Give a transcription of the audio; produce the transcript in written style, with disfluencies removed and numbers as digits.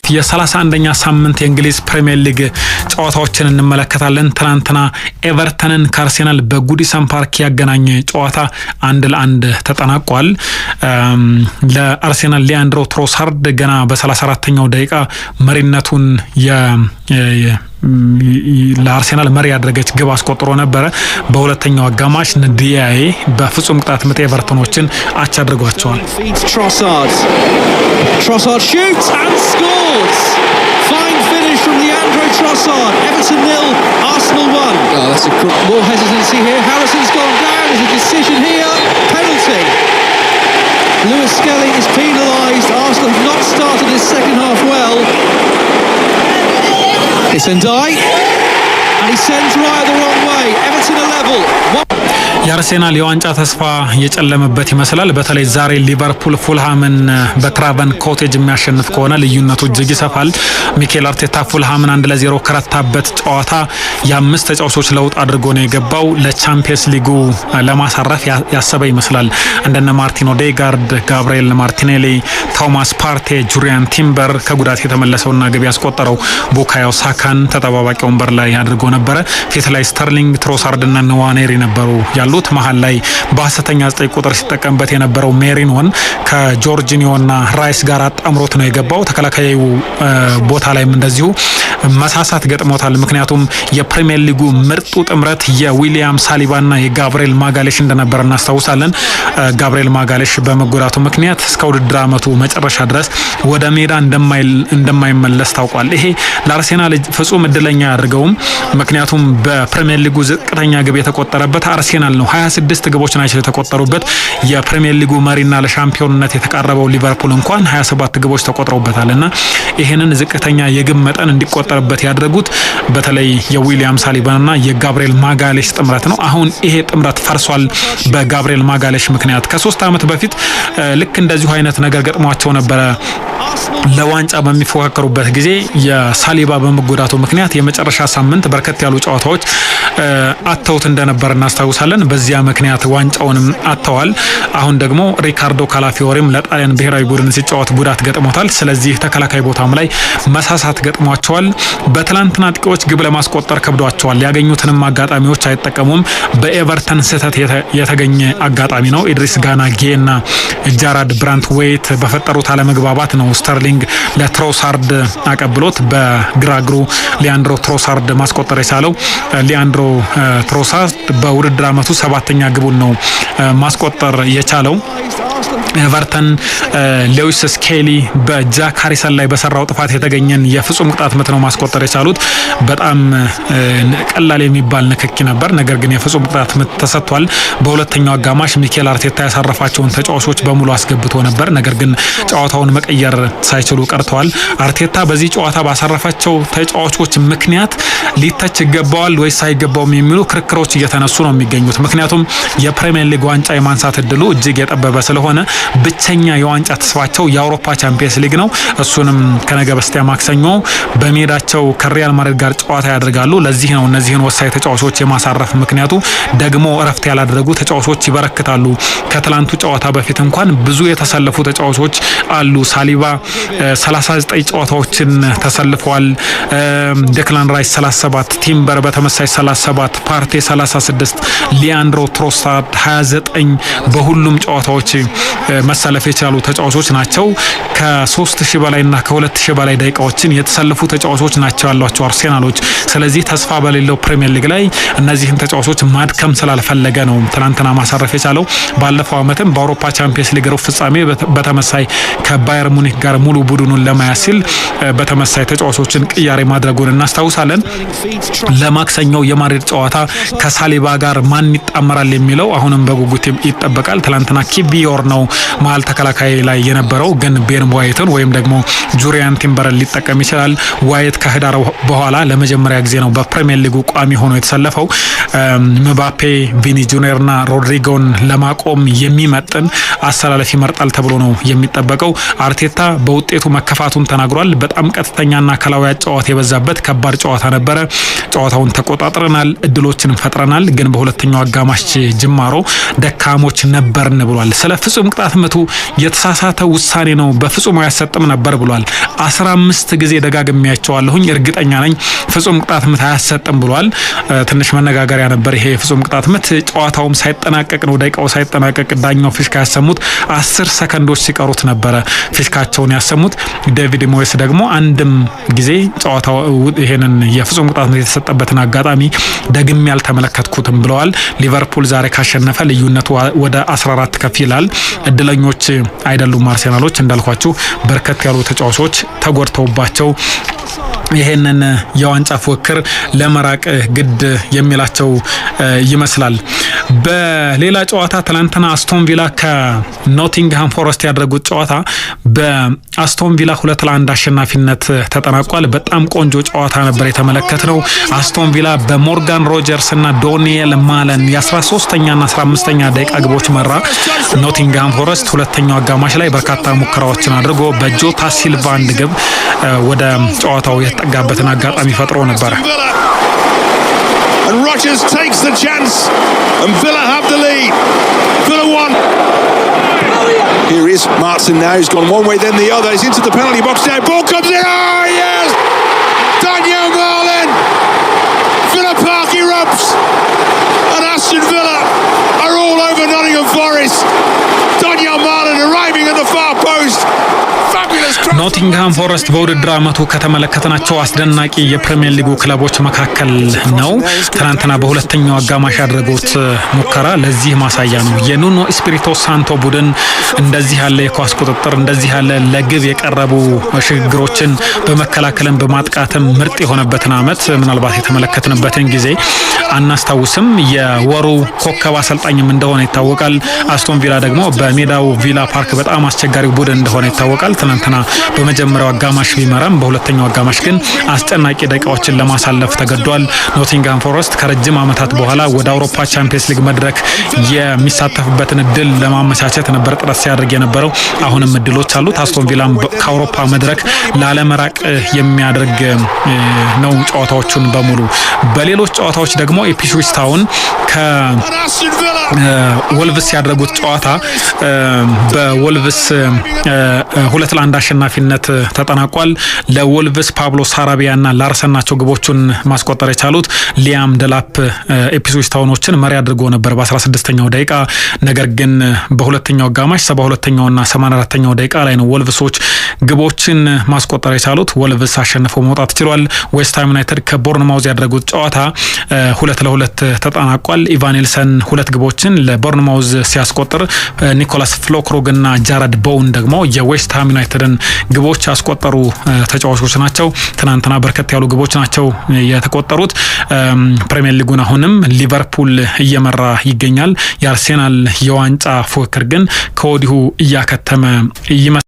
የ31ኛ ሳምንት የእንግሊዝ ፕሪሚየር ሊግ ጨዋታዎችን እንመለከታለን። ትናንትና ኤቨርተንን ከአርሴናል በጉዲሰን ፓርክ ያገናኘ ጨዋታ 1-1 ተጠናቋል። ለአርሴናል ሊያንድሮ ትሮሳርድ ገና በ34ኛው ደቂቃ መሪነቱን ለአርሴናል መሪ ያደረገች ግብ አስቆጥሮ ነበረ። በሁለተኛው አጋማሽ ንዲያዬ በፍጹም ቅጣት ምት ኤቨርተኖችን አቻ አድርጓቸዋል። Trossard shoots and scores. Fine finish from Leandro Trossard. Everton 0, Arsenal 1. Oh, that's more hesitancy here. Harrison's gone down. There's a decision here. Penalty. Lewis Skelly is penalised. Arsenal have not started this second half well. It's Ndiaye. And he sends Raya the wrong way. Everton are level. የአርሴናል የዋንጫ ተስፋ የጨለመበት ይመስላል። በተለይ ዛሬ ሊቨርፑል ፉልሃምን በክራቨን ኮቴጅ የሚያሸንፍ ከሆነ ልዩነቱ እጅግ ይሰፋል። ሚኬል አርቴታ ፉልሃምን 1-0 ከረታበት ጨዋታ የ5 ተጫዋቾች ለውጥ አድርጎ ነው የገባው። ለቻምፒየንስ ሊጉ ለማሳረፍ ያሰበ ይመስላል። እንደነ ማርቲን ኦዴጋርድ፣ ጋብሪኤል ማርቲኔሊ፣ ቶማስ ፓርቴ፣ ጁሪያን ቲምበር ከጉዳት የተመለሰውና ግብ ያስቆጠረው ቡካዮ ሳካን ተጠባባቂ ወንበር ላይ አድርጎ ነበረ። ፊት ላይ ስተርሊንግ፣ ትሮሳርድና ንዋኔሪ ነበሩ ያሉት። መሀል ላይ በ9 ቁጥር ሲጠቀምበት የነበረው ሜሪኖን ከጆርጂኒዮና ራይስ ጋር አጣምሮት ነው የገባው። ተከላካዩ ቦታ ላይም እንደዚሁ መሳሳት ገጥሞታል። ምክንያቱም የፕሪሚየር ሊጉ ምርጡ ጥምረት የዊሊያም ሳሊባና የጋብሪኤል ማጋሌሽ እንደነበር እናስታውሳለን። ጋብሪኤል ማጋሌሽ በመጎዳቱ ምክንያት እስከ ውድድር ዓመቱ መጨረሻ ድረስ ወደ ሜዳ እንደማይመለስ ታውቋል። ይሄ ለአርሴናል ፍጹም እድለኛ ያደርገውም። ምክንያቱም በፕሪሚየር ሊጉ ዝቅተኛ ግብ የተቆጠረበት አርሴናል ነው። 26 ግቦች ናቸው የተቆጠሩበት። የፕሪሚየር ሊጉ መሪና ለሻምፒዮንነት የተቃረበው ሊቨርፑል እንኳን 27 ግቦች ተቆጥረውበታልና ይሄንን ዝቅተኛ የግብ መጠን እንዲቆጠርበት ያደረጉት በተለይ የዊሊያም ሳሊባና የጋብሪኤል ማጋሌሽ ጥምረት ነው። አሁን ይሄ ጥምረት ፈርሷል በጋብሪኤል ማጋሌሽ ምክንያት። ከ3 ዓመት በፊት ልክ እንደዚሁ አይነት ነገር ገጥሟቸው ነበረ። ለዋንጫ በሚፎካከሩበት ጊዜ የሳሊባ በመጎዳቱ ምክንያት የመጨረሻ ሳምንት በርከት ያሉ ጨዋታዎች አተውት እንደነበር እናስታውሳለን። በዚያ ምክንያት ዋንጫውንም አተዋል። አሁን ደግሞ ሪካርዶ ካላፊዮሪም ለጣሊያን ብሔራዊ ቡድን ሲጫወት ጉዳት ገጥሞታል። ስለዚህ ተከላካይ ቦታም ላይ መሳሳት ገጥሟቸዋል። በትላንትና አጥቂዎች ግብ ለማስቆጠር ከብዷቸዋል። ያገኙትንም አጋጣሚዎች አይጠቀሙም። በኤቨርተን ስህተት የተገኘ አጋጣሚ ነው። ኢድሪስ ጋና ጌና ጃራድ ብራንት ዌይት በፈጠሩት አለመግባባት ነው ስተርሊንግ ለትሮሳርድ አቀብሎት በግራ እግሩ ሊያንድሮ ትሮሳርድ ማስቆጠር የቻለው። ሊያንድሮ ትሮሳርድ በውድድር ዓመቱ 7ኛ ግቡን ነው ማስቆጠር የቻለው። ኤቨርተን ሌዊስ ስኬሊ በጃክ ሃሪሰን ላይ በሰራው ጥፋት የተገኘን የፍጹም ቅጣት ምት ነው ማስቆጠር የቻሉት። በጣም ቀላል የሚባል ንክኪ ነበር፣ ነገር ግን የፍጹም ቅጣት ምት ተሰጥቷል። በሁለተኛው አጋማሽ ሚኬል አርቴታ ያሳረፋቸውን ተጫዋቾች በሙሉ አስገብቶ ነበር፣ ነገር ግን ጨዋታውን መቀየር ሳይችሉ ቀርተዋል። አርቴታ በዚህ ጨዋታ ባሳረፋቸው ተጫዋቾች ምክንያት ሊተች ይገባዋል ወይስ አይገባውም የሚሉ ክርክሮች እየተነሱ ነው የሚገኙት። ምክንያቱም የፕሪሚየር ሊግ ዋንጫ የማንሳት እድሉ እጅግ የጠበበ ስለሆነ ብቸኛ የዋንጫ ተስፋቸው የአውሮፓ ቻምፒየንስ ሊግ ነው። እሱንም ከነገ በስቲያ ማክሰኞ በሜዳቸው ከሪያል ማድሪድ ጋር ጨዋታ ያደርጋሉ። ለዚህ ነው እነዚህን ወሳኝ ተጫዋቾች የማሳረፍ ምክንያቱ። ደግሞ እረፍት ያላደረጉ ተጫዋቾች ይበረክታሉ። ከትላንቱ ጨዋታ በፊት እንኳን ብዙ የተሰለፉ ተጫዋቾች አሉ። ሳሊባ 39 ጨዋታዎችን ተሰልፈዋል። ዴክላን ራይስ 37፣ ቲምበር በተመሳይ 37፣ ፓርቴ 36፣ ሊያንድሮ ትሮሳርድ 29 በሁሉም ጨዋታዎች መሰለፍ የቻሉ ተጫዋቾች ናቸው። ከ3000 በላይና ከ2000 በላይ ደቂቃዎችን የተሰለፉ ተጫዋቾች ናቸው ያሏቸው አርሴናሎች። ስለዚህ ተስፋ በሌለው ፕሪሚየር ሊግ ላይ እነዚህን ተጫዋቾች ማድከም ስላልፈለገ ነው ትናንትና ማሳረፍ የቻለው። ባለፈው ዓመትም በአውሮፓ ቻምፒየንስ ሊግ ሩብ ፍጻሜ በተመሳይ ከባየር ሙኒክ ጋር ሙሉ ቡድኑን ለማያዝ ሲል በተመሳይ ተጫዋቾችን ቅያሬ ማድረጉን እናስታውሳለን። ለማክሰኛው የማድሪድ ጨዋታ ከሳሊባ ጋር ማን ይጣመራል የሚለው አሁንም በጉጉት ይጠበቃል። ትናንትና ኪቢዮር ነው መሀል ተከላካይ ላይ የነበረው፣ ግን ቤን ዋይትን ወይም ደግሞ ጁሪያን ቲምበርን ሊጠቀም ይችላል። ዋይት ከህዳር በኋላ ለመጀመሪያ ጊዜ ነው በፕሪሚየር ሊጉ ቋሚ ሆኖ የተሰለፈው። ምባፔ፣ ቪኒ ጁኒየርና ሮድሪጎን ለማቆም የሚመጥን አሰላለፍ ይመርጣል ተብሎ ነው የሚጠበቀው። አርቴታ በውጤቱ መከፋቱን ተናግሯል። በጣም ቀጥተኛና ከላዊ ጨዋታ የበዛበት ከባድ ጨዋታ ነበረ። ጨዋታውን ተቆጣጥረናል፣ እድሎችን ፈጥረናል፣ ግን በሁለተኛው አጋማሽ ጅማሮ ደካሞች ነበርን ብሏል። ስለ ፍጹም ቅጣት ቅጣት ምቱ የተሳሳተ ውሳኔ ነው፣ በፍጹም አያሰጥም ነበር ብሏል። 15 ጊዜ ደጋግሜያቸዋለሁኝ፣ እርግጠኛ ነኝ ፍጹም ቅጣት ምት አያሰጥም ብሏል። ትንሽ መነጋገሪያ ነበር ይሄ ፍጹም ቅጣት ምት። ጨዋታውም ሳይጠናቀቅ ነው ደቂቃው ሳይጠናቀቅ ዳኛው ፊሽካ ያሰሙት 10 ሰከንዶች ሲቀሩት ነበረ ፊሽካቸውን ያሰሙት። ዴቪድ ሞይስ ደግሞ አንድም ጊዜ ጨዋታው ይሄንን የፍጹም ቅጣት ምት የተሰጠበትን አጋጣሚ ደግሜ ያልተመለከትኩትም ብለዋል። ሊቨርፑል ዛሬ ካሸነፈ ልዩነቱ ወደ 14 ከፍ ይላል። እድለኞች አይደሉም አርሴናሎች፣ እንዳልኳችሁ በርከት ያሉ ተጫዋቾች ተጎድተውባቸው ይሄንን የዋንጫ ፉክክር ለመራቅ ግድ የሚላቸው ይመስላል። በሌላ ጨዋታ ትላንትና አስቶን ቪላ ከኖቲንግሃም ፎረስት ያደረጉት ጨዋታ በአስቶን ቪላ 2-1 አሸናፊነት ተጠናቋል። በጣም ቆንጆ ጨዋታ ነበር የተመለከትነው። አስቶን ቪላ በሞርጋን ሮጀርስ እና ዶኒኤል ማለን የ13ኛና 15ኛ ደቂቃ ግቦች መራ። ኖቲንግሃም ፎረስት ሁለተኛው አጋማሽ ላይ በርካታ ሙከራዎችን አድርጎ በጆታ ሲልቫ አንድ ግብ ወደ ጨዋታው የተጠጋበትን አጋጣሚ ፈጥሮ ነበር። And Rodgers takes the chance and Villa have the lead. Villa won. Here is Martin now, he's gone one way then the other, he's into the penalty box now, ball comes in, oh yes! Daniel Marlin! Villa Park erupts and Aston Villa are all over Nottingham Forest. Daniel Marlin arriving at the far post. ኖቲንግሃም ፎረስት በውድድር ዓመቱ ከተመለከተናቸው አስደናቂ የፕሪሚየር ሊጉ ክለቦች መካከል ነው። ትናንትና በሁለተኛው አጋማሽ ያደረጉት ሙከራ ለዚህ ማሳያ ነው። የኑኖ ኤስፒሪቶ ሳንቶ ቡድን እንደዚህ ያለ የኳስ ቁጥጥር፣ እንደዚህ ያለ ለግብ የቀረቡ ሽግግሮችን በመከላከልም በማጥቃትም ምርጥ የሆነበትን ዓመት ምናልባት የተመለከትንበትን ጊዜ አናስታውስም። የወሩ ኮከብ አሰልጣኝም እንደሆነ ይታወቃል። አስቶን ቪላ ደግሞ በሜዳው ቪላ ፓርክ በጣም አስቸጋሪው ቡድን እንደሆነ ይታወቃል። ትናንትና በመጀመሪያው አጋማሽ ቢመራም በሁለተኛው አጋማሽ ግን አስጨናቂ ደቂቃዎችን ለማሳለፍ ተገዷል። ኖቲንግሃም ፎረስት ከረጅም ዓመታት በኋላ ወደ አውሮፓ ቻምፒየንስ ሊግ መድረክ የሚሳተፍበትን እድል ለማመቻቸት ነበር ጥረት ሲያደርግ የነበረው። አሁንም እድሎች አሉት። አስቶን ቪላም ከአውሮፓ መድረክ ላለመራቅ የሚያደርግ ነው ጨዋታዎቹን በሙሉ። በሌሎች ጨዋታዎች ደግሞ ኢፕስዊች ታውን ከወልቭስ ያደረጉት ጨዋታ በወልቭስ 2-1 አሸናፊነት ተጠናቋል። ለወልቭስ ፓብሎ ሳራቢያና ላርሰን ናቸው ግቦቹን ማስቆጠር የቻሉት። ሊያም ደላፕ ኢፕስዊች ታውኖችን መሪ አድርጎ ነበር በ16ኛው ደቂቃ። ነገር ግን በሁለተኛው አጋማሽ 72ኛውና 84ኛው ደቂቃ ላይ ነው ወልቭሶች ግቦችን ማስቆጠር የቻሉት። ወልቭስ አሸንፈው መውጣት ችሏል። ዌስትሃም ዩናይትድ ከቦርንማውዝ ያደረጉት ጨዋታ 2-2 ተጠናቋል። ኢቫኔልሰን 2 ግቦችን ለቦርንማውዝ ሲያስቆጥር ኒኮላስ ፍሎክሮግና ጃረድ ቦውን ደግሞ የዌስትሃም ዩናይትድን ግቦች ያስቆጠሩ ተጫዋቾች ናቸው። ትናንትና በርከት ያሉ ግቦች ናቸው የተቆጠሩት። ፕሪሚየር ሊጉን አሁንም ሊቨርፑል እየመራ ይገኛል። የአርሴናል የዋንጫ ፉክክር ግን ከወዲሁ እያከተመ ይመስላል።